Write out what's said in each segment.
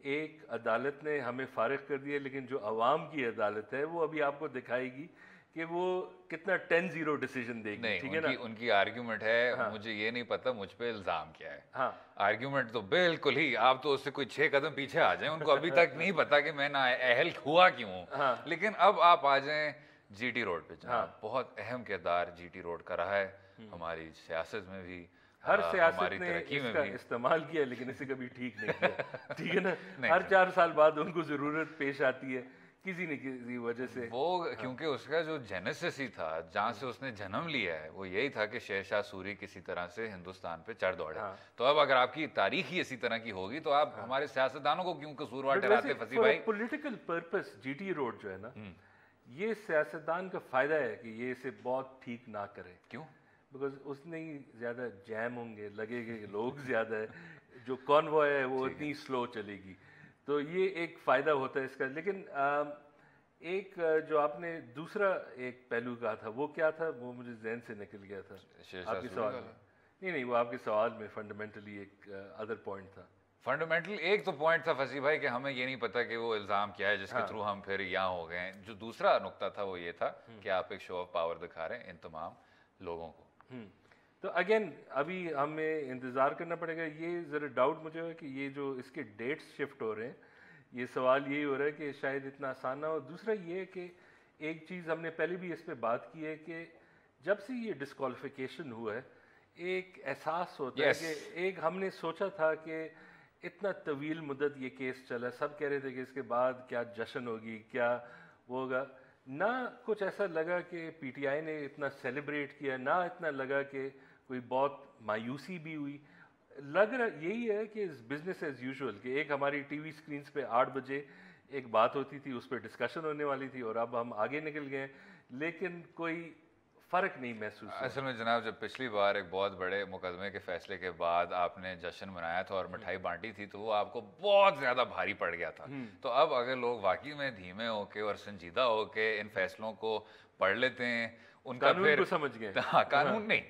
ایک عدالت نے ہمیں فارغ کر دیا، لیکن جو عوام کی عدالت ہے وہ ابھی آپ کو دکھائے گی کہ وہ کتنا 10-0 ڈیسیجن دے گی. ٹھیک ہے نا. ان کی آرگیومنٹ ہے مجھے یہ نہیں پتا مجھ پہ الزام کیا ہے. ہاں آرگیومنٹ تو بالکل ہی آپ تو اس سے کوئی 6 قدم پیچھے آ جائیں. ان کو ابھی تک نہیں پتا کہ میں نااہل ہوا کیوں ہوں. لیکن اب آپ آ جائیں جی ٹی روڈ پہ. جناب بہت اہم کردار جی ٹی روڈ کا رہا ہے ہماری سیاست میں بھی. ہر سیاست نے اس کا استعمال کیا لیکن اسے کبھی ٹھیک نہیں کیا. ٹھیک ہے نا. ہر 4 سال بعد ان کو ضرورت پیش آتی ہے کسی نہ کسی وجہ سے. وہ کیونکہ اس کا جو جینیسس ہی تھا جہاں سے اس نے جنم لیا ہے وہ یہی تھا کہ شیر شاہ سوری کسی طرح سے ہندوستان پہ چڑھ دوڑے. تو اب اگر آپ کی تاریخ ہی اسی طرح کی ہوگی تو آپ ہمارے سیاستدانوں کو کیوں قصوروار ٹھہراتے فصیح بھائی؟ Political purpose G T road جو ہے نا یہ سیاستدان کا فائدہ ہے کہ یہ اسے بہت ٹھیک نہ کرے. کیوں؟ بیکاز اس نے ہی زیادہ جیم ہوں گے، لگے گا کہ لوگ زیادہ ہے، جو کانوائے ہے وہ اتنی سلو چلے گی. تو یہ ایک فائدہ ہوتا ہے اس کا. لیکن ایک جو آپ نے دوسرا ایک پہلو کہا تھا وہ کیا تھا وہ مجھے ذہن سے نکل گیا تھا آپ کے سوال میں. نہیں وہ آپ کے سوال میں فنڈامنٹلی ایک ادر پوائنٹ تھا. فنڈامنٹل ایک تو پوائنٹ تھا فصیح بھائی کہ ہمیں یہ نہیں پتا کہ وہ الزام کیا ہے جس کے تھرو ہم پھر یہاں ہو گئے ہیں. جو دوسرا نقطہ تھا وہ یہ تھا کہ آپ ایک شو آف پاور دکھا رہے ہیں ان تمام لوگوں کو. تو اگین ابھی ہمیں انتظار کرنا پڑے گا. یہ ذرا ڈاؤٹ مجھے ہے کہ یہ جو اس کے ڈیٹس شفٹ ہو رہے ہیں یہ سوال یہی ہو رہا ہے کہ شاید اتنا آسان نہ ہو. دوسرا یہ ہے کہ ایک چیز ہم نے پہلے بھی اس پہ بات کی ہے کہ جب سے یہ ڈسکوالیفیکیشن ہوا ہے ایک احساس ہوتا ہے کہ ایک ہم نے سوچا تھا کہ اتنا طویل مدت یہ کیس چلا، سب کہہ رہے تھے کہ اس کے بعد کیا جشن ہوگی کیا وہ ہوگا. نہ کچھ ایسا لگا کہ پی ٹی آئی نے اتنا سیلیبریٹ کیا، نہ اتنا لگا کہ کوئی بہت مایوسی بھی ہوئی. لگ رہا یہی ہے کہ بزنس ایز یوزول کہ ایک ہماری ٹی وی اسکرینس پہ 8 بجے ایک بات ہوتی تھی، اس پہ ڈسکشن ہونے والی تھی اور اب ہم آگے نکل گئے لیکن کوئی فرق نہیں محسوس. اصل میں جناب جب پچھلی بار ایک بہت بڑے مقدمے کے فیصلے کے بعد آپ نے جشن منایا تھا اور مٹھائی بانٹی تھی تو وہ آپ کو بہت زیادہ بھاری پڑ گیا تھا. تو اب اگر لوگ واقعی میں دھیمے ہو کے اور سنجیدہ ہو کے ان فیصلوں کو پڑھ لیتے ہیں ان کا قانون کو سمجھ گئے. ہاں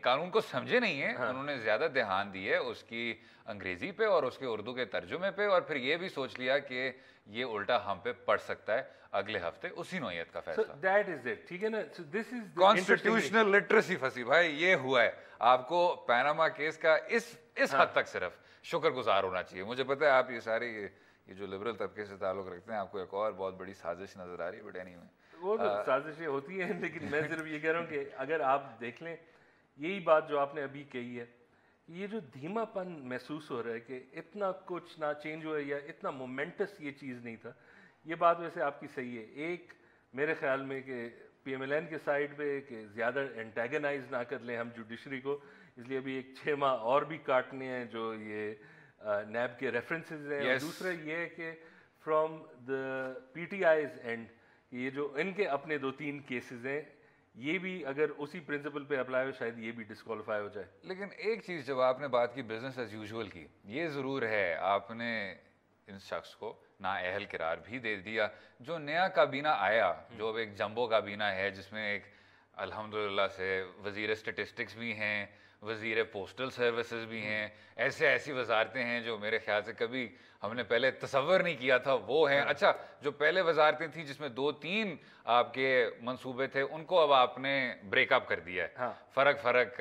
قانون کو سمجھے نہیں ہیں. انہوں نے زیادہ دھیان دی ہے اس کی انگریزی پہ اور اس کے اردو کے ترجمے پہ اور پھر یہ بھی سوچ لیا کہ یہ الٹا ہم پہ پڑ سکتا ہے اگلے ہفتے اسی نوعیت کا فیصلہ. That is it. ٹھیک ہے نا. دس از کانسٹیٹیوشنل لٹریسی فصیح بھائی یہ ہوا ہے. آپ کو پیناما کیس کا اس حد تک صرف شکر گزار ہونا چاہیے. مجھے پتا ہے آپ یہ سارے یہ جو لبرل طبقے سے تعلق رکھتے ہیں آپ کو ایک اور بہت بڑی سازش نظر آ رہی ہے. بٹ اینی وے وہ تو سازشیں ہوتی ہیں لیکن میں صرف یہ کہہ رہا ہوں کہ اگر آپ دیکھ لیں یہی بات جو آپ نے ابھی کہی ہے یہ جو دھیما پن محسوس ہو رہا ہے کہ اتنا کچھ نہ چینج ہوا یا اتنا مومنٹس یہ چیز نہیں تھا. یہ بات ویسے آپ کی صحیح ہے. ایک میرے خیال میں کہ پی ایم ایل این کے سائڈ پہ کہ زیادہ انٹیگنائز نہ کر لیں ہم جوڈیشری کو، اس لیے ابھی ایک 6 ماہ اور بھی کاٹنے ہیں جو یہ نیب کے ریفرنسز ہیں. اور دوسرا یہ ہے کہ from the P T Is and یہ جو ان کے اپنے 2-3 کیسز ہیں یہ بھی اگر اسی پرنسپل پہ اپلائی ہو شاید یہ بھی ڈسکوالیفائی ہو جائے. لیکن ایک چیز جب آپ نے بات کی بزنس ایز یوزول کی یہ ضرور ہے آپ نے ان شخص کو نااہل قرار بھی دے دیا. جو نیا کابینہ آیا جو اب ایک جمبو کابینہ ہے جس میں ایک الحمدللہ سے وزیر اسٹیٹسٹکس بھی ہیں، وزیر پوسٹل سروسز بھی ہیں، ایسی وزارتیں ہیں جو میرے خیال سے کبھی ہم نے پہلے تصور نہیں کیا تھا وہ ہیں. اچھا جو پہلے وزارتیں تھیں جس میں 2-3 آپ کے منصوبے تھے ان کو اب آپ نے بریک اپ کر دیا ہے فرق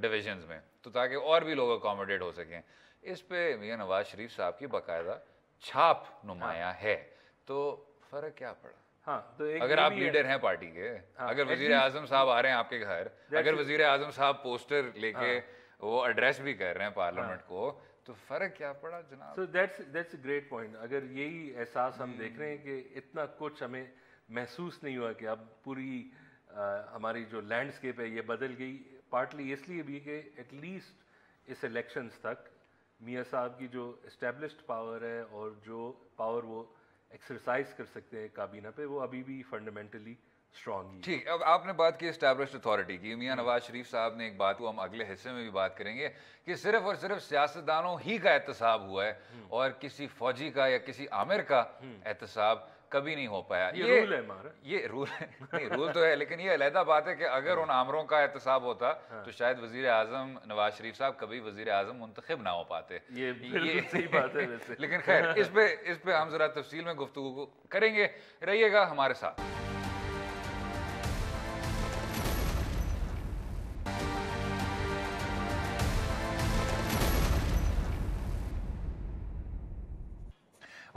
ڈویژنز میں تو تاکہ اور بھی لوگ اکوموڈیٹ ہو سکیں. اس پہ میاں نواز شریف صاحب کی باقاعدہ چھاپ نمایاں ہے. تو فرق کیا پڑا؟ تو اگر آپ لیڈر ہیں پارٹی کے، اگر وزیر اعظم صاحب آ رہے ہیں آپ کے گھر، اگر وزیر اعظم صاحب پوسٹر لے کے وہ ایڈریس بھی کر رہے ہیں پارلیمنٹ کو تو فرق کیا پڑا جناب؟ So that's a great point. اگر یہی احساس ہم دیکھ رہے ہیں کہ اتنا کچھ ہمیں محسوس نہیں ہوا کہ اب پوری ہماری جو لینڈسکیپ ہے یہ بدل گئی، پارٹلی اس لیے بھی کہ ایٹ لیسٹ اس الیکشنز تک میاں صاحب کی جو اسٹیبلشڈ پاور ہے اور جو پاور وہ ایکسرسائز کر سکتے ہیں کابینہ پہ وہ ابھی بھی فنڈامنٹلی اسٹرانگ ہی. ٹھیک. اب آپ نے بات کی اسٹیبلشڈ اتھارٹی کی. میاں نواز شریف صاحب نے ایک بات کو ہم اگلے حصے میں بھی بات کریں گے کہ صرف اور صرف سیاستدانوں ہی کا احتساب ہوا ہے اور کسی فوجی کا یا کسی آمر کا احتساب کبھی نہیں ہو پایا. یہ رول ہے ہمارا, یہ رول ہے نہیں, رول تو ہے, لیکن یہ علیحدہ بات ہے کہ اگر ان آمروں کا احتساب ہوتا تو شاید وزیر اعظم نواز شریف صاحب کبھی وزیر اعظم منتخب نہ ہو پاتے. یہ بالکل صحیح بات ہے ویسے. لیکن خیر اس پہ ہم ذرا تفصیل میں گفتگو کریں گے, رہیے گا ہمارے ساتھ.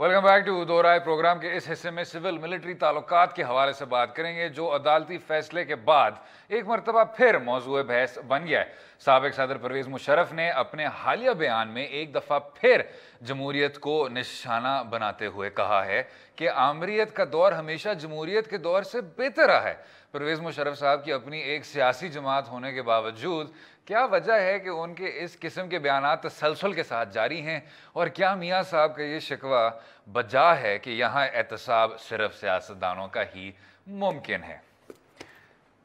ویلکم بیک ٹو دو رائے. پروگرام کے اس حصے میں سول ملٹری تعلقات کے حوالے سے بات کریں گے, جو عدالتی فیصلے کے بعد ایک مرتبہ پھر موضوع بحث بن گیا ہے. سابق صدر پرویز مشرف نے اپنے حالیہ بیان میں ایک دفعہ پھر جمہوریت کو نشانہ بناتے ہوئے کہا ہے کہ آمریت کا دور ہمیشہ جمہوریت کے دور سے بہتر رہا ہے. پرویز مشرف صاحب کی اپنی ایک سیاسی جماعت ہونے کے باوجود کیا وجہ ہے کہ ان کے اس قسم کے بیانات تسلسل کے ساتھ جاری ہیں, اور کیا میاں صاحب کا یہ شکوہ بجا ہے کہ یہاں احتساب صرف سیاستدانوں کا ہی ممکن ہے؟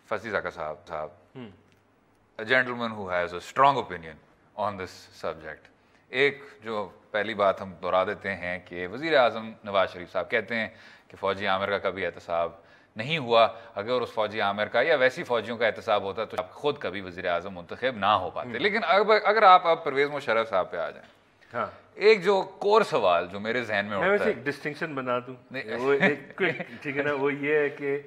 فصیح زکا صاحب, a gentleman who has a strong opinion on this subject. ایک جو پہلی بات ہم دہرا دیتے ہیں کہ وزیر اعظم نواز شریف صاحب کہتے ہیں کہ فوجی عامر کا کبھی احتساب نہیں ہوا. اگر اس فوجی عامر کا یا ویسی فوجیوں کا احتساب ہوتا تو آپ خود کبھی وزیر اعظم منتخب نہ ہو پاتے. لیکن اگر آپ اب پرویز مشرف صاحب پہ آ جائیں, ہاں, ایک جو کور سوال جو میرے ذہن میں ویسے ایک ڈسٹنکشن بنا دوں, وہ ٹھیک ہے نا, وہ یہ ہے کہ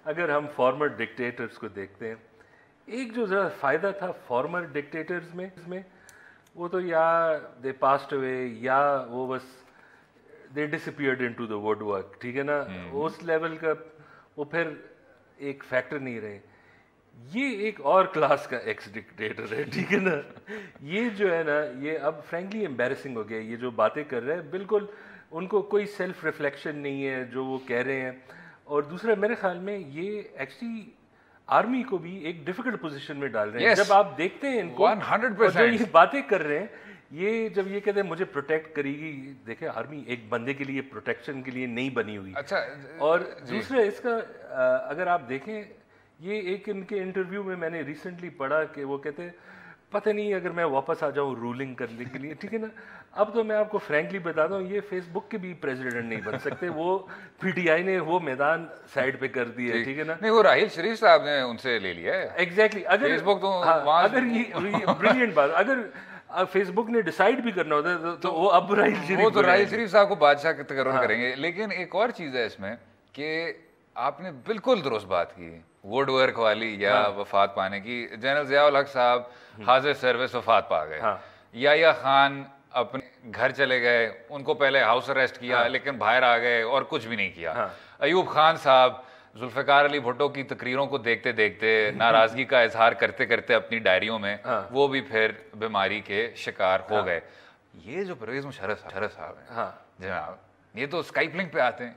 اگر ہم فارمر ڈکٹیٹرز کو دیکھتے ہیں, ایک جو ذرا فائدہ تھا فارمر ڈکٹیٹرز میں وہ تو یا دے پاسڈ اوے یا وہ بس دے ڈسپیئرڈ انٹو دا ووڈ ورک, ٹھیک ہے نا, اس لیول کا وہ پھر ایک فیکٹر نہیں رہے. یہ ایک اور کلاس کا ایکس ڈکٹیٹر ہے, ٹھیک ہے نا. یہ جو ہے نا, یہ اب فرینکلی امبیرسنگ ہو گیا. یہ جو باتیں کر رہے ہیں بالکل ان کو کوئی سیلف ریفلیکشن نہیں ہے جو وہ کہہ رہے ہیں. اور دوسرا میرے خیال میں یہ ایکچولی آرمی کو بھی ایک ڈیفیکلٹ پوزیشن میں ڈال رہے ہیں. جب آپ دیکھتے ہیں ان کو 100%, جو یہ باتیں کر رہے ہیں, یہ جب یہ کہتے ہیں مجھے پروٹیکٹ کرے گی, دیکھیں آرمی ایک بندے کے لیے پروٹیکشن کے لیے نہیں بنی ہوئی. اچھا, اور دوسرا اس کا اگر آپ دیکھیں, یہ ایک ان کے انٹرویو میں میں نے ریسنٹلی پڑھا کہ وہ کہتے ہیں پتہ نہیں اگر میں واپس آ جاؤں رولنگ کرنے کے لیے, ٹھیک ہے نا. اب تو میں آپ کو فرینکلی بتاتا ہوں, یہ فیس بک کے بھی پریزیڈنٹ نہیں بن سکتے. وہ پی ٹی آئی نے وہ میدان سائڈ پہ کر دیا ہے, ٹھیک ہے نا. نہیں, وہ راہیل شریف صاحب نے ان سے لے لیا ہے. ایگزیکٹلی, اگر فیس بک تو اگر یہ بریلینٹ بات, اگر فیس بک نے ڈیسائیڈ بھی کرنا ہوتا ہے تو وہ اب راہیل شریف صاحب کو بادشاہ کا تقرر کریں گے. لیکن ایک اور چیز ہے اس میں کہ آپ نے بالکل درست بات کی, ووڈ ورک والی یا وفات پانے کی. جنرل ضیاء الحق صاحب حاضر سروس وفات پا گئے. یحییٰ خان اپنے گھر چلے گئے, ان کو پہلے ہاؤس اریسٹ کیا لیکن باہر آ گئے اور کچھ بھی نہیں کیا. ایوب خان صاحب ذوالفقار علی بھٹو کی تقریروں کو دیکھتے دیکھتے ناراضگی کا اظہار کرتے کرتے اپنی ڈائریوں میں وہ بھی پھر بیماری کے شکار ہو گئے. یہ جو پرویز مشرف صاحب ہیں جناب, یہ تو اسکائپ لنک پہ آتے ہیں,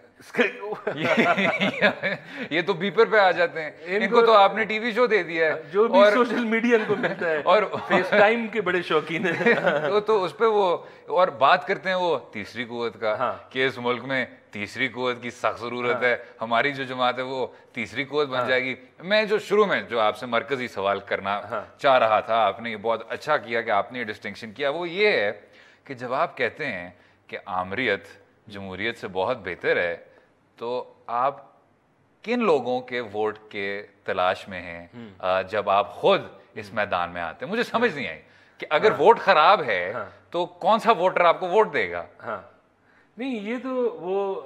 یہ تو بیپر پہ آ جاتے ہیں. ان کو تو آپ نے ٹی وی شو دے دیا ہے جو بھی سوشل میڈیا ان کو ملتا ہے, اور فیس ٹائم کے بڑے شوقین ہیں. تو اس پہ وہ اور بات کرتے ہیں وہ تیسری قوت کا, کہ اس ملک میں تیسری قوت کی سخت ضرورت ہے, ہماری جو جماعت ہے وہ تیسری قوت بن جائے گی. میں جو شروع میں جو آپ سے مرکزی سوال کرنا چاہ رہا تھا, آپ نے یہ بہت اچھا کیا کہ آپ نے یہ ڈسٹنکشن کیا, وہ یہ ہے کہ جب آپ کہتے ہیں کہ آمریت جمہوریت سے بہت بہتر ہے, تو آپ کن لوگوں کے ووٹ کے تلاش میں ہیں جب آپ خود اس میدان میں آتے ہیں؟ مجھے سمجھ نہیں آئی کہ اگر ووٹ خراب ہے تو کون سا ووٹر آپ کو ووٹ دے گا. نہیں, یہ تو وہ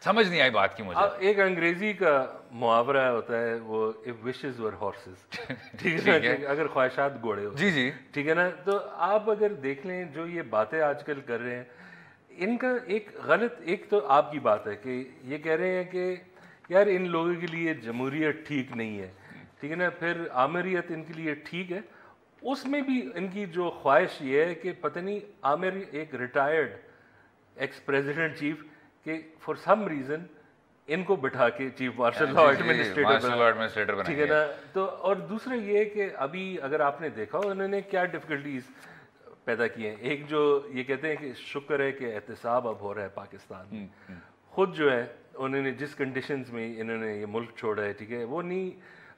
سمجھ نہیں آئی بات کی مجھے. ایک انگریزی کا محاورہ ہوتا ہے وہ if wishes were horses, ٹھیک ہے, اگر خواہشات گھوڑے ہو. جی, ٹھیک ہے نا. تو آپ اگر دیکھ لیں جو یہ باتیں آج کل کر رہے ہیں, ان کا ایک غلط, ایک تو آپ کی بات ہے کہ یہ کہہ رہے ہیں کہ یار ان لوگوں کے لیے جمہوریت ٹھیک نہیں ہے, ٹھیک ہے نا, پھر عامریت ان کے لیے ٹھیک ہے. اس میں بھی ان کی جو خواہش یہ ہے کہ پتہ نہیں عامر ایک ریٹائرڈ ایکس پریزیڈنٹ چیف کہ فار سم ریزن ان کو بٹھا کے چیف مارشل لا ایڈمنسٹریٹر, ٹھیک ہے نا. تو اور دوسرا یہ کہ ابھی اگر آپ نے دیکھا انہوں نے کیا ڈفیکلٹیز پیدا کیے ہیں. ایک جو یہ کہتے ہیں کہ شکر ہے کہ احتساب اب ہو رہا ہے پاکستان میں. خود جو ہے انہوں نے جس کنڈیشنز میں انہوں نے یہ ملک چھوڑا ہے, ٹھیک ہے, وہ نہیں,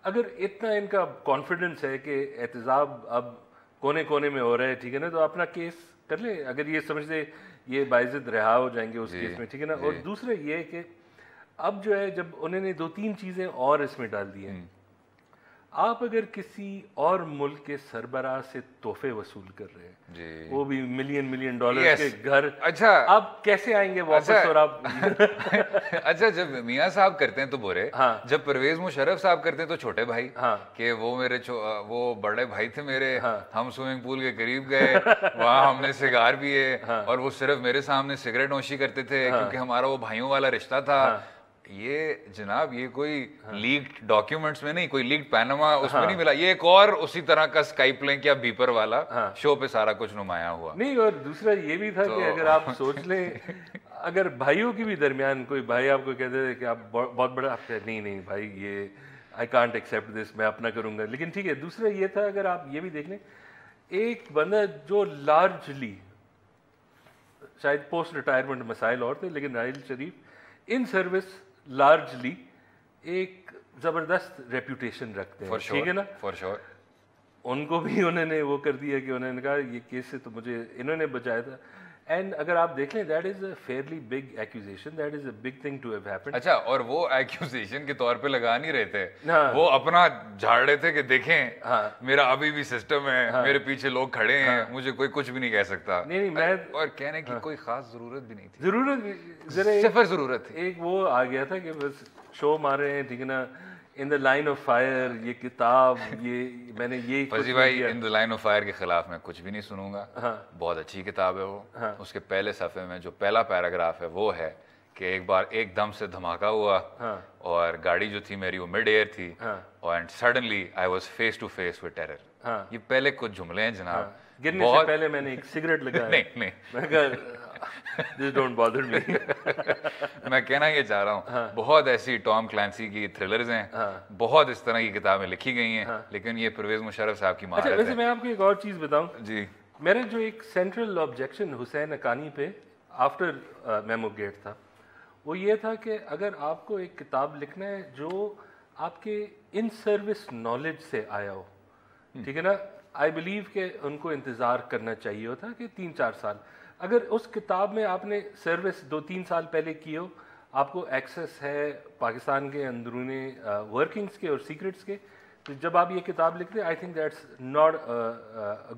اگر اتنا ان کا کانفیڈنس ہے کہ احتساب اب کونے کونے میں ہو رہا ہے, ٹھیک ہے نا, تو اپنا کیس کر لیں. اگر یہ سمجھتے یہ باعزت رہا ہو جائیں گے اس کیس میں, ٹھیک ہے نا. اور دوسرا یہ کہ اب جو ہے جب انہوں نے 2-3 چیزیں اور اس میں ڈال دی ہیں. آپ اگر کسی اور ملک کے سربراہ سے تحفے وصول کر رہے ہیں, وہ بھی ملین ڈالر کے گھر, اچھا آپ کیسے آئیں گے واپس؟ اور آپ اچھا جب میاں صاحب کرتے ہیں تو برے, جب پرویز مشرف صاحب کرتے ہیں تو چھوٹے بھائی, کہ وہ میرے وہ بڑے بھائی تھے میرے, ہم سوئمنگ پول کے قریب گئے, وہاں ہم نے سگار پیے, اور وہ صرف میرے سامنے سگریٹ نوشی کرتے تھے کیونکہ ہمارا وہ بھائیوں والا رشتہ تھا. یہ جناب یہ کوئی لیکڈ ڈاکیومنٹس میں نہیں, کوئی لیکڈ پیناما اس میں نہیں ملا, یہ ایک اور اسی طرح کا اسکائپ لنک یا بیپر والا شو پہ سارا کچھ نمایاں ہوا. نہیں, اور دوسرا یہ بھی تھا کہ اگر آپ سوچ لیں, اگر بھائیوں کے بھی درمیان کوئی بھائی آپ کو کہتے تھے کہ آپ بہت بڑا, آپ کہتے نہیں بھائی یہ آئی کانٹ ایکسیپٹ دس, میں اپنا کروں گا. لیکن ٹھیک ہے, دوسرا یہ تھا اگر آپ یہ بھی دیکھ لیں, ایک بندہ جو لارجلی شاید پوسٹ ریٹائرمنٹ مسائل اور تھے, لیکن ناصر شریف ان سروس لارجلی ایک زبردست ریپوٹیشن رکھتے ہیں, ٹھیک ہے نا. فور شور ان کو بھی انہوں نے وہ کر دیا کہ انہوں نے کہا یہ کیس سے تو مجھے انہوں نے بچایا تھا. اینڈ اگر آپ دیکھ لیں, that is a fairly big acquisition, that is a big thing to have happened. اچھا, اور وہ ایکوزیشن کے طور پہ لگا نہیں رہے تھے, وہ اپنا جھاڑ رہے تھے کہ دیکھیں میرا ابھی بھی سسٹم ہے, میرے پیچھے لوگ کھڑے ہیں, مجھے کوئی کچھ بھی نہیں کہہ سکتا. نہیں, میں اور کہنے کی کوئی خاص ضرورت بھی نہیں تھی, ضرورت صفر ضرورت تھی. ایک وہ آ گیا تھا کہ بس شو مار رہے ہیں, ٹھیک ہے نا, ان دا لائن آف فائر, یہ کتاب, یہ میں نے یہ فضی بھائی ان دا لائن آف فائر کے خلاف میں کچھ بھی نہیں سنوں گا. بہت اچھی کتاب ہے وہ. اس کے پہلے صفحے میں جو پہلا پیراگراف ہے وہ ہے کہ ایک بار ایک دم سے دھماکہ ہوا اور گاڑی جو تھی میری وہ مڈ ایئر تھی, and suddenly I was face to face with terror. یہ پہلے کچھ جملے ہیں جناب. گرنے سے پہلے میں نے ایک سگریٹ لگایا. نہیں This don't bother me. میں کہنا یہ چاہ رہا ہوں, بہت ایسی ٹام کلینسی کی تھرلرز ہیں, بہت اس طرح کی کتابیں لکھی گئی ہیں, لیکن یہ پرویز مشرف صاحب کی مہارت ہے. ویسے میں آپ کو ایک اور چیز بتاؤں, جی میرا جو ایک سینٹرل آبجیکشن حسین حقانی پہ آفٹر میمو گیٹ تھا, وہ یہ تھا کہ اگر آپ کو ایک کتاب لکھنا ہے جو آپ کے ان سروس نالج سے آیا ہو, ٹھیک ہے نا, آئی بلیو کہ ان کو انتظار کرنا چاہیے ہوتا کہ 3-4 سال. اگر اس کتاب میں آپ نے سروس 2-3 سال پہلے کی ہو, آپ کو ایکسیس ہے پاکستان کے اندرونی ورکنگز کے اور سیکرٹس کے, تو جب آپ یہ کتاب لکھتے ہیں, I think that's not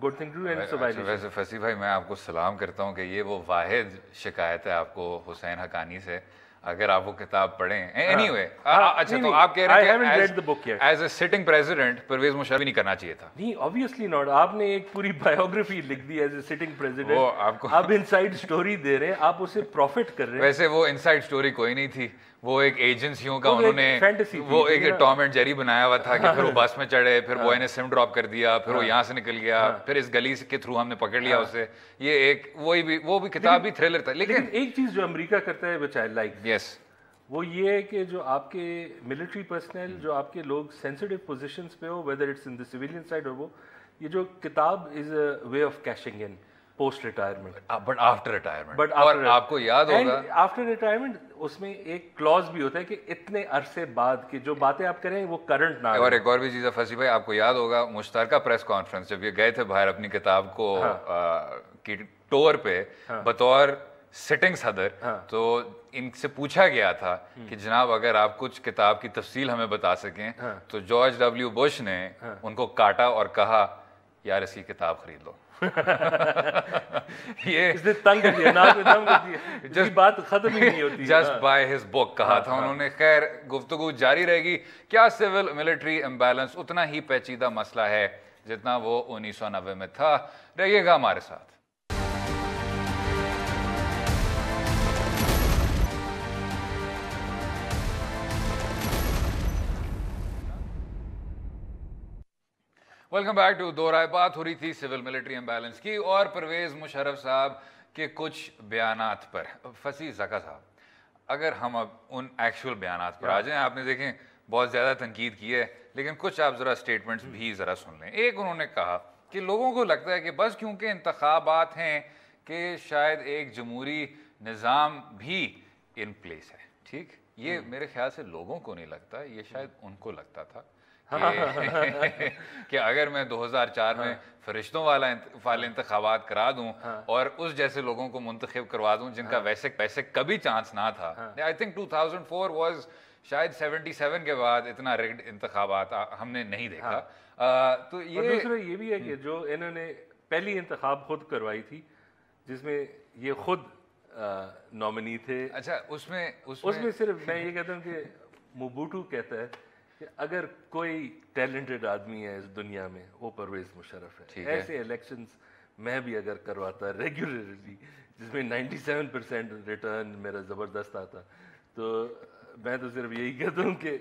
good thing to do. ویسے فصیح بھائی میں آپ کو سلام کرتا ہوں کہ یہ وہ واحد شکایت ہے آپ کو حسین حقانی سے, اگر آپ وہ کتاب پڑھیں. اینی وے, اچھا تو آپ کہہ رہے ہیں as a sitting president Pervez Musharraf نہیں کرنا چاہیے تھا. نہیں, obviously not. آپ نے ایک پوری بایوگرافی لکھ دی ایز اے سٹنگ پریزیڈنٹ, آپ انسائڈ سٹوری دے رہے ہیں, آپ اسے پروفٹ کر رہے ہیں. ویسے وہ انسائڈ سٹوری کوئی نہیں تھی, وہ ایک ایجنسیوں کا انہوں نے وہ ایک ٹام اینڈ جیری بنایا ہوا تھا کہ پھر وہ بس میں چڑھے, پھر وہ نے سم ڈراپ کر دیا, پھر وہ یہاں سے نکل گیا, پھر اس گلی کے تھرو ہم نے پکڑ لیا اسے. یہ ایک وہ بھی کتاب بھی تھرلر تھا. لیکن ایک چیز جو امریکہ کرتا ہے which I like, یس, وہ یہ ہے کہ جو آپ کے ملٹری پرسنل, جو آپ کے لوگ سینسٹیو پوزیشنز پہ ہو, whether it's in the civilian side اور وہ, یہ جو کتاب is a way of cashing in post retirement, but after retirement. اور آپ کو یاد ہوگا آفٹر ریٹائرمنٹ اس میں ایک کلوز بھی ہوتا ہے کہ اتنے عرصے بعد کی جو باتیں آپ کریں وہ کرنٹ نہ. اور ایک اور بھی چیز ہے فصیح بھائی, آپ کو یاد ہوگا مشترکہ پریس کانفرنس جب یہ گئے تھے باہر اپنی کتاب کو کی ٹور پہ بطور سٹنگ صدر, تو ان سے پوچھا گیا تھا کہ جناب اگر آپ کچھ کتاب کی تفصیل ہمیں بتا سکیں, تو جارج ڈبلیو بش نے ان کو کاٹا اور کہا یار اس کی کتاب خرید لو. یہ بات ختم ہی نہیں ہوتی, جسٹ بائی ہز بک کہا تھا انہوں نے. خیر گفتگو جاری رہے گی. کیا سول ملٹری امبیلنس اتنا ہی پیچیدہ مسئلہ ہے جتنا وہ 1990 میں تھا؟ رہیے گا ہمارے ساتھ. ویلکم بیک ٹو دو رائے. بات ہو رہی تھی سول ملٹری امبیلنس کی اور پرویز مشرف صاحب کے کچھ بیانات پر. فصیح زکا صاحب, اگر ہم اب ان ایکچوئل بیانات پر آ جائیں, آپ نے دیکھیں بہت زیادہ تنقید کی ہے, لیکن کچھ آپ ذرا اسٹیٹمنٹس بھی ذرا سن لیں. ایک انہوں نے کہا کہ لوگوں کو لگتا ہے کہ بس کیونکہ انتخابات ہیں کہ شاید ایک جمہوری نظام بھی ان پلیس ہے. ٹھیک, یہ میرے خیال سے لوگوں کو نہیں لگتا, یہ شاید ان کو لگتا تھا کہ اگر میں 2004 میں فرشتوں والے انتخابات کرا دوں اور اس جیسے لوگوں کو منتخب کروا دوں جن کا ویسے کبھی چانس نہ تھا. آئی تھنک 2004 واز شاید 77 کے بعد اتنا ریگڈ انتخابات ہم نے نہیں دیکھا. تو یہ دوسرا یہ بھی ہے کہ جو انہوں نے پہلی انتخاب خود کروائی تھی جس میں یہ خود نامنی تھے. اچھا اس میں صرف میں یہ کہتا ہوں کہ موبوٹو کہتا ہے کہ اگر کوئی ٹیلنٹڈ آدمی ہے اس دنیا میں وہ پرویز مشرف ہے. ایسے الیکشنز میں بھی اگر کرواتا ریگولرلی جس میں 97% ریٹرن میرا زبردست آتا تو میں تو صرف یہی کہتا ہوں کہ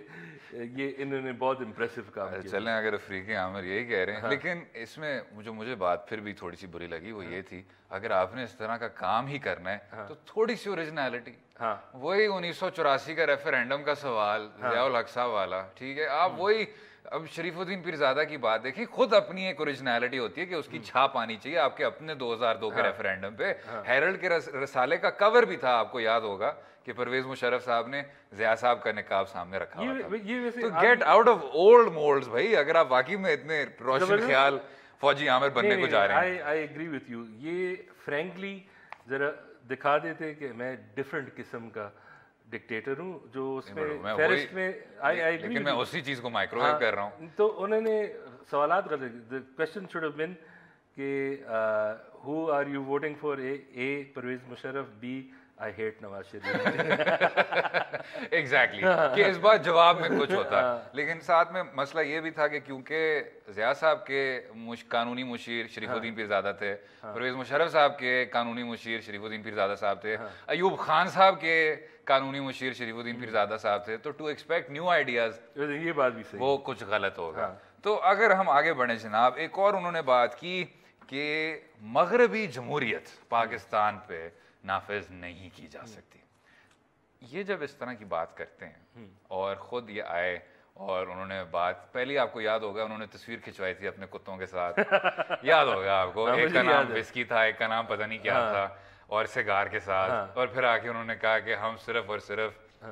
یہ انہوں نے بہت امپریسو کام کیا. چلیں اگر افریقی عامر یہی کہہ رہے ہیں لیکن اس میں جو مجھے بات پھر بھی تھوڑی سی بری لگی وہ یہ تھی اگر آپ نے اس طرح کا کام ہی کرنا ہے تو تھوڑی سی اوریجنلٹی. وہی 1984 کا ریفرینڈم کا سوال ضیاء الحق صاحب والا, ٹھیک ہے, آپ وہی اب شریف الدین پیرزادہ کی بات دیکھیں, خود اپنی ایک اوریجنلٹی ہوتی ہے کہ اس کی چھاپ آنی چاہیے. آپ کے اپنے 2002 کے ریفرینڈم پہ ہیرلڈ کے رسالے کا کور بھی تھا, آپ کو یاد ہوگا کہ پرویز مشرف صاحب نے ضیاء صاحب کا نقاب سامنے رکھا ہوا تھا. تو get out of old moulds بھائی, اگر آپ واقعی میں اتنے روشن خیال فوجی عامر بننے کو جا رہے ہیں. I agree with you. یہ فرینکلی ذرا دکھا دیتے کہ میں ڈفرینٹ قسم کا ڈکٹیٹر ہوں جو اس میں فہرست میں. لیکن میں اسی چیز کو مائکروویو کر رہا ہوں. تو انہوں نے سوالات غلط. the question should have been کہ who are you voting for, A Pervez Musharraf, B I hate Nawaz Sharif. Exactly کہ اس بات جواب میں کچھ ہوتا. لیکن ساتھ میں مسئلہ یہ بھی تھا کہ کیونکہ ضیاء صاحب کے قانونی مشیر شریف الدین پیرزادہ تھے, پرویز مشرف صاحب کے قانونی مشیر شریف الدین پیرزادہ صاحب تھے, ایوب خان صاحب کے قانونی مشیر شریف الدین پیرزادہ صاحب تھے, تو ٹو ایکسپیکٹ نیو آئیڈیاز یہ بات بھی صحیح, وہ کچھ غلط ہوگا. تو اگر ہم آگے بڑھیں جناب, ایک اور انہوں نے بات کی کہ مغربی جمہوریت پاکستان پہ نافذ نہیں کی جا سکتی. یہ جب اس طرح کی بات کرتے ہیں اور خود یہ آئے اور انہوں نے بات, پہلی آپ کو یاد ہوگا انہوں نے تصویر کھنچوائی تھی اپنے کتوں کے ساتھ, یاد ہوگا آپ کو, ایک کا نام وسکی تھا, ایک کا نام پتہ نہیں کیا تھا, اور سگار کے ساتھ, اور پھر آ کے انہوں نے کہا کہ ہم صرف اور صرف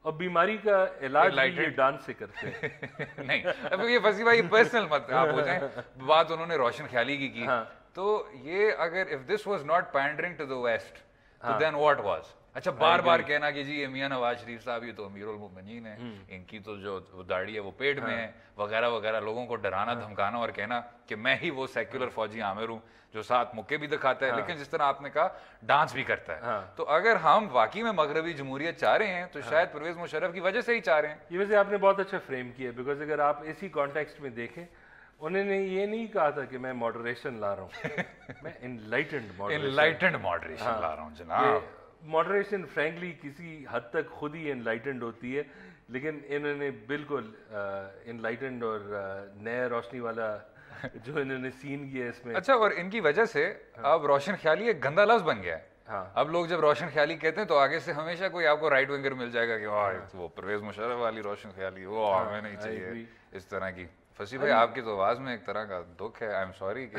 اور بیماری کا علاج ڈانس سے کرتے ہیں. نہیں اب یہ فصیح بھائی پرسنل مت آپ ہو جائیں, بات انہوں نے روشن خیالی کی. تو یہ اگر if this was not pandering to the West تو then what was. اچھا بار بار کہنا کہ جی یہ میاں نواز شریف صاحب یہ تو امیر المؤمنین ہیں, ان کی تو جو داڑھی ہے وہ پیٹ میں ہے وغیرہ وغیرہ, لوگوں کو ڈرانا دھمکانا اور کہنا کہ میں ہی وہ سیکولر فوجی عامر ہوں جو ساتھ مکے بھی دکھاتا ہے لیکن جس طرح آپ نے کہا ڈانس بھی کرتا ہے. تو اگر ہم واقعی میں مغربی جمہوریت چاہ رہے ہیں تو شاید پرویز مشرف کی وجہ سے ہی چاہ رہے ہیں. یہ ویسے آپ نے بہت اچھا فریم کیا, بیکاز اگر آپ اسی کانٹیکسٹ میں دیکھیں انہوں نے یہ نہیں کہا تھا کہ میں ماڈریشن لا رہا ہوں, میں انلائٹنڈ ماڈریشن لا رہا ہوں جناب. ماڈریشن فرینکلی کسی حد تک خود ہی انلائٹنڈ ہوتی ہے, لیکن انہوں نے بالکل انلائٹنڈ اور نیا روشنی والا جو انہوں نے سین کیا اس میں. اچھا, اور ان کی وجہ سے اب روشن خیالی ایک گندا لفظ بن گیا ہے. اب لوگ جب روشن خیالی کہتے ہیں تو آگے سے ہمیشہ کوئی آپ کو رائٹ ونگر مل جائے گا کہ وہ پرویز مشرف والی روشن خیالی وہ ہمیں نہیں چاہیے اس طرح کی. فصیح بھائی آپ کی تو آواز میں ایک طرح کا دکھ ہے, آئی ایم سوری کہ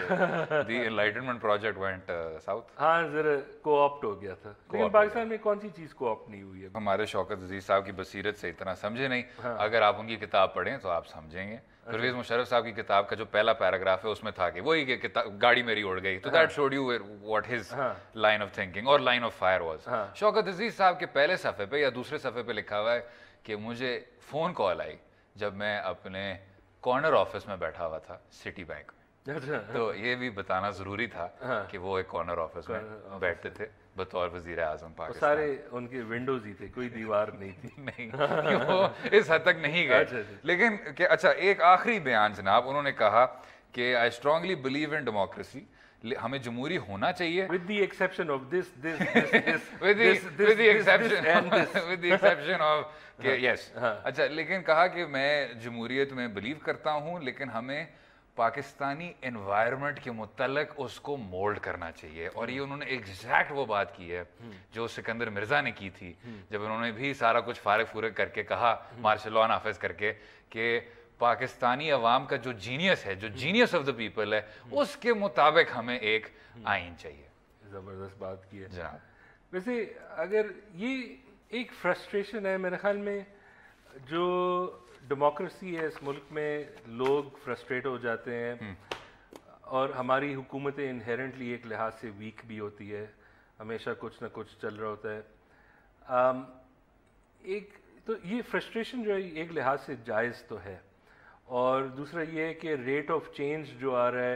دی انلائٹنمنٹ پروجیکٹ وینٹ ساؤتھ. ہاں ذرا کو آپٹ ہو گیا تھا, لیکن پاکستان میں کون سی چیز کو آپٹ نہیں ہوئی ہے. ہمارے شوکت عزیز صاحب کی بصیرت سے اتنا سمجھے نہیں, اگر آپ ان کی کتاب پڑھیں تو آپ سمجھیں گے. پرویز مشرف صاحب کی کتاب کا جو پہلا پیراگراف ہے اس میں تھا کہ وہی کہ گاڑی میری اڑ گئی, تو that should you what his line of thinking اور line of fire was. Shaukat Aziz صاحب کے پہلے صفحے پہ یا دوسرے صفحے پہ لکھا ہوا ہے کہ مجھے فون کال آئی جب میں اپنے کارنر آفس میں بیٹھا ہوا تھا سٹی بینک. تو یہ بھی بتانا ضروری تھا کہ وہ ایک کارنر آفس میں بیٹھتے تھے بطور وزیر اعظم پاکستان. سارے ان کے ونڈوز ہی تھے, کوئی دیوار نہیں تھی. نہیں وہ اس حد تک نہیں گئے. لیکن کہ اچھا ایک آخری بیان جناب, انہوں نے کہا کہ I strongly believe in democracy, ہمیں جمہوری ہونا چاہیے with the exception of this with the exception of کہ یس. اچھا لیکن کہا کہ میں جمہوریت میں بلیو کرتا ہوں لیکن ہمیں پاکستانی انوائرمنٹ کے متعلق اس کو مولڈ کرنا چاہیے. اور یہ انہوں نے ایگزیکٹ وہ بات کی ہے جو سکندر مرزا نے کی تھی جب انہوں نے بھی سارا کچھ فارغ فورغ کر کے کہا مارشل لاء نافذ کر کے کہ پاکستانی عوام کا جو جینیس ہے, جو جینیس آف دا پیپل ہے, اس کے مطابق ہمیں ایک آئین چاہیے. زبردست بات کی ہے جناب. ویسے اگر یہ ایک فرسٹریشن ہے میرے خیال میں جو ڈیموکریسی ہے اس ملک میں، لوگ فرسٹریٹ ہو جاتے ہیں اور ہماری حکومتیں انہیرنٹلی ایک لحاظ سے ویک بھی ہوتی ہے، ہمیشہ کچھ نہ کچھ چل رہا ہوتا ہے. ایک تو یہ فرسٹریشن جو ہے ایک لحاظ سے جائز تو ہے، اور دوسرا یہ ہے کہ ریٹ آف چینج جو آ رہا ہے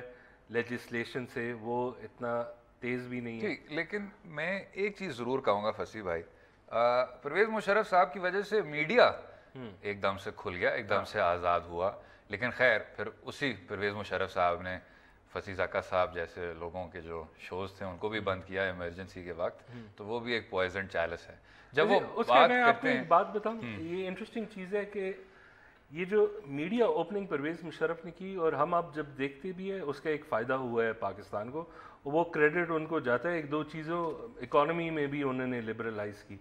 لیجسلیشن سے وہ اتنا تیز بھی نہیں ہے. لیکن میں ایک چیز ضرور کہوں گا فصیح بھائی، پرویز مشرف صاحب کی وجہ سے میڈیا ایک دم سے کھل گیا، ایک دم سے آزاد ہوا، لیکن خیر پھر اسی پرویز مشرف صاحب نے فصیح زکا صاحب جیسے لوگوں کے جو شوز تھے ان کو بھی بند کیا ایمرجنسی کے وقت، تو وہ بھی ایک پوائزن چالس ہے. جب وہ بات کرتے ہیں، ایک بات بتاؤں، یہ انٹرسٹنگ چیز ہے کہ یہ جو میڈیا اوپننگ پرویز مشرف نے کی، اور ہم اب جب دیکھتے بھی ہیں اس کا ایک فائدہ ہوا ہے پاکستان کو، وہ کریڈٹ ان کو جاتا ہے. ایک دو چیزوں اکانومی میں بھی انہوں نے لبرلائز کی،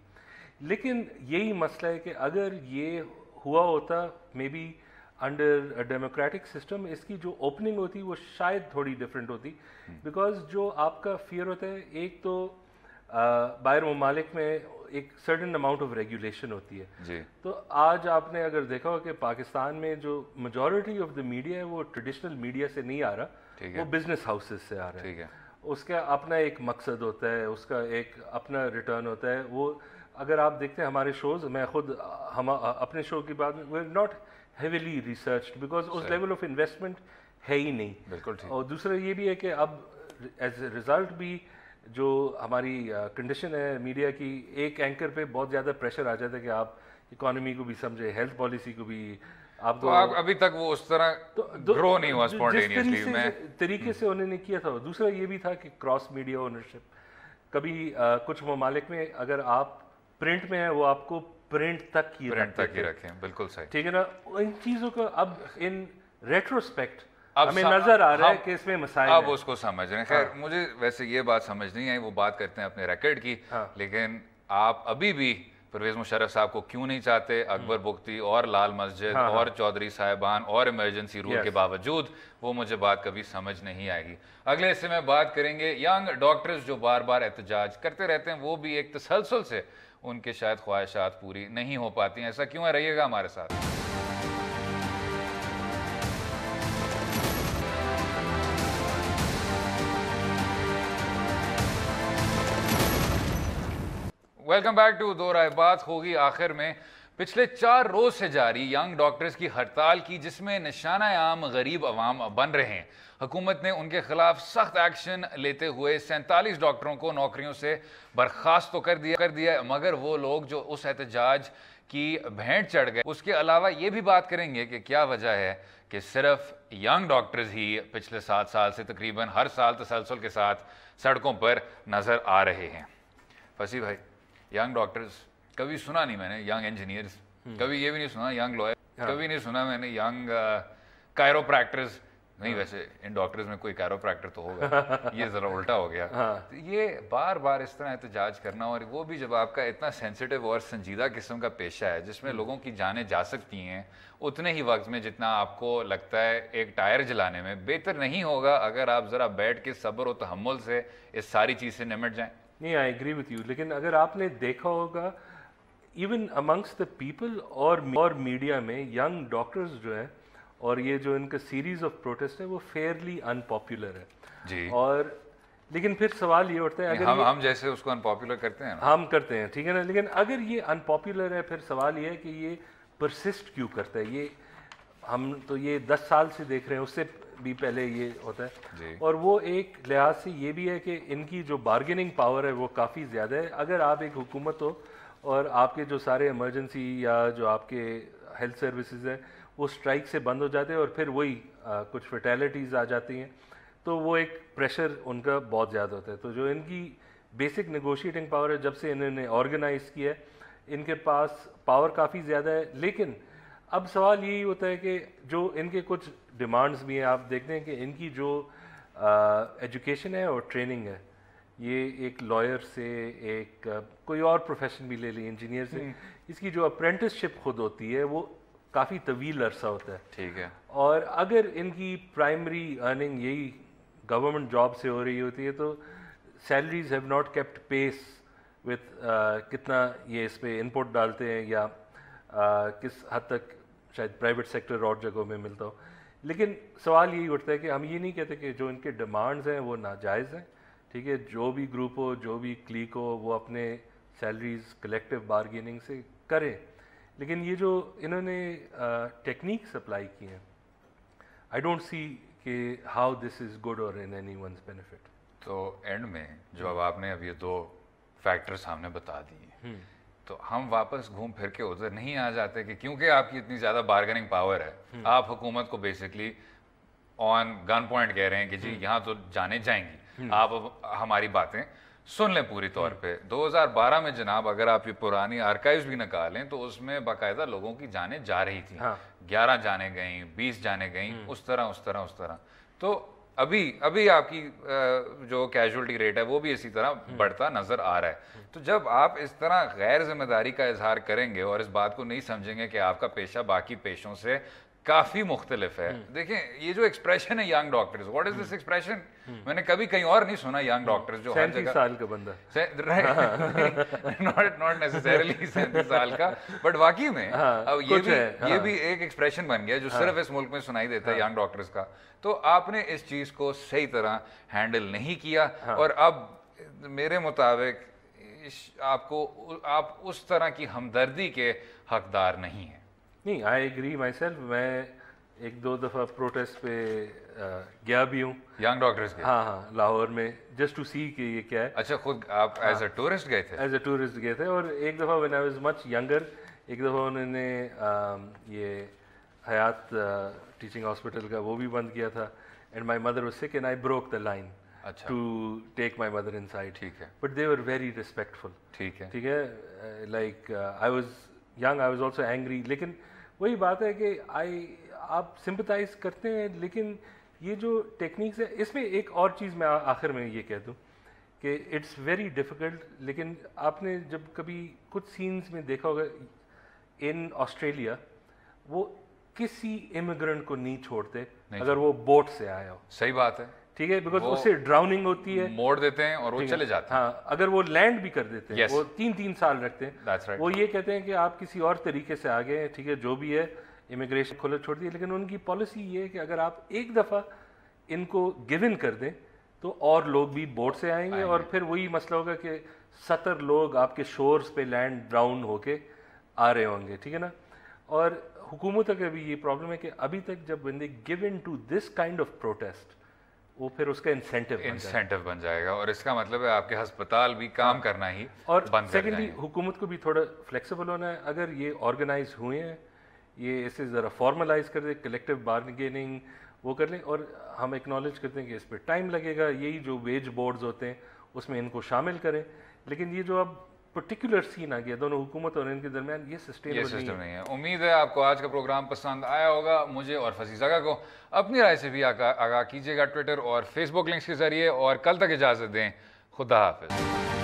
لیکن یہی مسئلہ ہے کہ اگر یہ ہوا ہوتا maybe under democratic system, اس کی جو اوپننگ ہوتی وہ شاید تھوڑی ڈفرینٹ ہوتی، بیکاز جو آپ کا فیئر ہوتا ہے، ایک تو باہر ممالک میں ایک سرٹن اماؤنٹ آف ریگولیشن ہوتی ہے. تو آج آپ نے اگر دیکھا ہو کہ پاکستان میں جو میجورٹی آف دا میڈیا ہے وہ ٹریڈیشنل میڈیا سے نہیں آ رہا، وہ بزنس ہاؤسز سے آ رہا ہے. اس کا اپنا ایک مقصد ہوتا ہے، اس کا ایک اپنا ریٹرن ہوتا ہے. وہ اگر آپ دیکھتے ہیں ہمارے شوز، میں خود اپنے شو کی بات میں ناٹ ہیویلی ریسرچڈ بیکاز اس لیول آف انویسٹمنٹ ہے ہی نہیں. بالکل. اور دوسرا یہ بھی ہے کہ اب ایز اے ریزلٹ بھی جو ہماری کنڈیشن ہے میڈیا کی، ایک اینکر پہ بہت زیادہ پریشر آ جاتا ہے کہ آپ اکانومی کو بھی سمجھے، ہیلتھ پالیسی کو بھی. آپ کو ابھی تک وہ اس طرح گرو نہیں ہوا اسپونٹینیسلی طریقے سے انہوں نے کیا تھا. دوسرا یہ بھی تھا کہ کراس میڈیا اونرشپ. کبھی کچھ ممالک میں اگر آپ پرنٹ میں ہیں وہ آپ کو پرنٹ تک ہی رکھیں. بالکل صحیح، ٹھیک ہے نا. ان چیزوں کو اب ان ریٹروسپیکٹ ہمیں نظر آ رہا ہے کہ اس میں مسائل اب اس کو سمجھ رہے ہیں. خیر مجھے ویسے یہ بات سمجھ نہیں آئی، وہ بات کرتے ہیں اپنے ریکارڈ کی، لیکن آپ ابھی بھی پرویز مشرف صاحب کو کیوں نہیں چاہتے؟ اکبر بگٹی اور لال مسجد اور چودھری صاحبان اور ایمرجنسی رول کے باوجود، وہ مجھے بات کبھی سمجھ نہیں آئے گی. اگلے حصے میں بات کریں گے ینگ ڈاکٹرز جو بار بار احتجاج کرتے رہتے ہیں، وہ بھی ایک تسلسل سے ان کے شاید خواہشات پوری نہیں ہو پاتی ہیں. ایسا کیوں ہے؟ رہیے گا ہمارے ساتھ. ویلکم بیک ٹو دو رائے. بات ہوگی آخر میں پچھلے 4 روز سے جاری ینگ ڈاکٹرز کی ہڑتال کی، جس میں نشانہ عام غریب عوام بن رہے ہیں. حکومت نے ان کے خلاف سخت ایکشن لیتے ہوئے 47 ڈاکٹروں کو نوکریوں سے برخاست تو کر دیا، مگر وہ لوگ جو اس احتجاج کی بھینٹ چڑھ گئے. اس کے علاوہ یہ بھی بات کریں گے کہ کیا وجہ ہے کہ صرف ینگ ڈاکٹرز ہی پچھلے 7 سال سے تقریباً ہر سال تسلسل کے ساتھ سڑکوں پر نظر آ رہے ہیں. فصیح بھائی، ینگ ڈاکٹرز کبھی سنا نہیں میں نے، ینگ انجینئرز کبھی یہ بھی نہیں سنا، ینگ لائر کبھی نہیں سنا میں نے، ینگ کائروپریکٹرز نہیں. ویسے ان ڈاکٹرز میں کوئی کائروپریکٹر تو ہوگا، یہ ذرا الٹا ہو گیا. یہ بار بار اس طرح احتجاج کرنا، اور وہ بھی جب آپ کا اتنا سینسیٹیو اور سنجیدہ قسم کا پیشہ ہے جس میں لوگوں کی جانیں جا سکتی ہیں، اتنے ہی وقت میں جتنا آپ کو لگتا ہے ایک ٹائر جلانے میں، بہتر نہیں ہوگا اگر آپ ذرا بیٹھ کے صبر و تحمل سے اس ساری چیز سے نمٹ جائیں؟ نہیں، آئی ایگری وتھ یو. لیکن اگر آپ نے دیکھا ہوگا ایون امنگس دا پیپل اور میڈیا میں ینگ ڈاکٹرز جو ہے، اور یہ جو ان کا سیریز آف پروٹیسٹ ہے، وہ فیئرلی ان پاپولر ہے. جی. اور لیکن پھر سوال یہ اٹھتا ہے، اگر ہم جیسے اس کو ان پاپولر کرتے ہیں، ہم کرتے ہیں، ٹھیک ہے نا، لیکن اگر یہ ان پاپولر ہے، پھر سوال یہ ہے کہ یہ پرسسٹ کیوں کرتا ہے. یہ ہم تو یہ 10 سال سے دیکھ رہے ہیں، اس سے بھی پہلے یہ ہوتا ہے. اور وہ ایک لحاظ سے یہ بھی ہے کہ ان کی جو بارگیننگ پاور ہے وہ کافی زیادہ ہے. اگر آپ ایک حکومت ہو اور آپ کے جو سارے ایمرجنسی یا جو آپ کے ہیلتھ سروسز ہیں وہ اسٹرائک سے بند ہو جاتے ہیں، اور پھر وہی کچھ فیٹیلٹیز آ جاتی ہیں، تو وہ ایک پریشر ان کا بہت زیادہ ہوتا ہے. تو جو ان کی بیسک نیگوشیٹنگ پاور ہے، جب سے انہوں نے آرگنائز کیا ہے، ان کے پاس پاور کافی زیادہ ہے. لیکن اب سوال یہی ہوتا ہے کہ جو ان کے کچھ ڈیمانڈز بھی ہیں، آپ دیکھتے ہیں کہ ان کی جو ایجوکیشن ہے اور ٹریننگ ہے، یہ ایک لائر سے، ایک کوئی اور پروفیشن بھی لے لی، انجینئر سے، اس کی جو اپرینٹس شپ خود ہوتی ہے وہ کافی طویل عرصہ ہوتا ہے. ٹھیک ہے. اور اگر ان کی پرائمری ارننگ یہی گورنمنٹ جاب سے ہو رہی ہوتی ہے تو salaries have not kept pace with کتنا یہ اس پہ ان پٹ ڈالتے ہیں، یا کس حد تک شاید پرائیویٹ سیکٹر اور جگہوں میں ملتا ہو. لیکن سوال یہی اٹھتا ہے کہ ہم یہ نہیں کہتے کہ جو ان کے ڈیمانڈز ہیں وہ ناجائز ہیں, ٹھیک ہے, جو بھی گروپ ہو, جو بھی کلیک ہو, وہ اپنے سیلریز کلیکٹیو بارگیننگ سے کرے. لیکن یہ جو انہوں نے ٹیکنیک سپلائی کی ہیں, آئی ڈونٹ سی کہ ہاؤ دس از گڈ اور ان اینی ونز بینیفٹ. تو اینڈ میں جو اب آپ نے اب یہ 2 فیکٹر سامنے بتا دیے, تو ہم واپس گھوم پھر کے ادھر نہیں آ جاتے کہ کیونکہ آپ کی اتنی زیادہ بارگننگ پاور ہے, آپ حکومت کو بیسکلی آن گن پوائنٹ کہہ رہے ہیں کہ جی یہاں تو جانے جائیں گی, آپ اب ہماری باتیں سن لیں پوری طور پہ. 2012 میں جناب اگر آپ یہ پرانی آرکائیوز بھی نکالیں تو اس میں باقاعدہ لوگوں کی جانیں جا رہی تھیں, 11 جانیں گئیں, 20 جانیں گئیں, اس طرح. تو ابھی آپ کی جو کیجولٹی ریٹ ہے وہ بھی اسی طرح بڑھتا نظر آ رہا ہے. تو جب آپ اس طرح غیر ذمہ داری کا اظہار کریں گے اور اس بات کو نہیں سمجھیں گے کہ آپ کا پیشہ باقی پیشوں سے کافی مختلف ہے. دیکھیں یہ جو ایکسپریشن ہے young doctors, what is this expression, میں نے کبھی کہیں اور نہیں سنا. ینگ ڈاکٹرز جو ہر جگہ 37 سال کا بندہ, ناٹ نیسیسریلی 37 سال کا, بٹ واقعی میں اب یہ بھی ایک ایکسپریشن بن گیا جو صرف اس ملک میں سنائی دیتا ہے ینگ ڈاکٹرز کا. تو آپ نے اس چیز کو صحیح طرح ہینڈل نہیں کیا, اور اب میرے مطابق آپ اس طرح کی ہمدردی کے حقدار نہیں ہیں. نہیں, آئی ایگری مائی سیلف. میں 1-2 دفعہ پروٹیسٹ پہ گیا بھی ہوں ینگ ڈاکٹرز کے. ہاں, لاہور میں, جسٹ ٹو سی کہ یہ کیا ہے. اچھا, خود آپ ایز اے ٹورسٹ گئے تھے؟ ایز اے ٹورسٹ گئے تھے, اور ایک دفعہ when I was much younger, ایک دفعہ انہوں نے یہ حیات ٹیچنگ ہاسپٹل کا وہ بھی بند کیا تھا, and my mother was sick and I broke the line to take my mother inside. ٹھیک ہے, but they were very respectful. ٹھیک ہے, ٹھیک ہے, like I was young, I was also angry. لیکن وہی بات ہے کہ آپ سمپتھائز کرتے ہیں, لیکن یہ جو ٹیکنیکس ہے اس میں ایک اور چیز میں آخر میں یہ کہہ دوں کہ اٹس ویری ڈیفیکلٹ. لیکن آپ نے جب کبھی کچھ سینز میں دیکھا ہوگا ان آسٹریلیا, وہ کسی امیگرنٹ کو نہیں چھوڑتے اگر وہ بوٹ سے آیا ہو. صحیح بات ہے, ٹھیک ہے, بیکاز اس سے ڈراؤننگ ہوتی ہے, موڑ دیتے ہیں اور وہ چلے جاتے ہیں. ہاں, اگر وہ لینڈ بھی کر دیتے ہیں, وہ 3 سال رکھتے ہیں, وہ یہ کہتے ہیں کہ آپ کسی اور طریقے سے آگے ہیں, ٹھیک ہے, جو بھی ہے امیگریشن کھلا چھوڑ دی. لیکن ان کی پالیسی یہ ہے کہ اگر آپ ایک دفعہ ان کو گیو ان کر دیں تو اور لوگ بھی بوٹ سے آئیں گے, اور پھر وہی مسئلہ ہوگا کہ 70 لوگ آپ کے شورز پہ لینڈ ڈراؤن ہو کے آ رہے ہوں گے, ٹھیک ہے نا. اور حکومت کا بھی یہ پرابلم ہے کہ ابھی تک جب when they give in to this kind of protest, وہ پھر اس کا انسینٹیو بن جائے گا, اور اس کا مطلب ہے آپ کے ہسپتال بھی کام کرنا ہی اور بند کر جائیں گے. سیکنڈلی حکومت کو بھی تھوڑا فلیکسیبل ہونا ہے. اگر یہ آرگنائز ہوئے ہیں, یہ اسے ذرا فارملائز کر دیں, کلیکٹیو بارگیننگ وہ کر لیں, اور ہم ایکنالج کرتے ہیں کہ اس پہ ٹائم لگے گا, یہی جو ویج بورڈز ہوتے ہیں اس میں ان کو شامل کریں. لیکن یہ جو اب پرٹیکولر سین آ گیا دونوں حکومت اور ان کے درمیان, یہ سسٹم نہیں ہے. امید ہے آپ کو آج کا پروگرام پسند آیا ہوگا. مجھے اور فزیزہ کو اپنی رائے سے بھی آگاہ کیجیے گا ٹویٹر اور فیس بک لنکس کے ذریعے, اور کل تک اجازت دیں. خدا حافظ.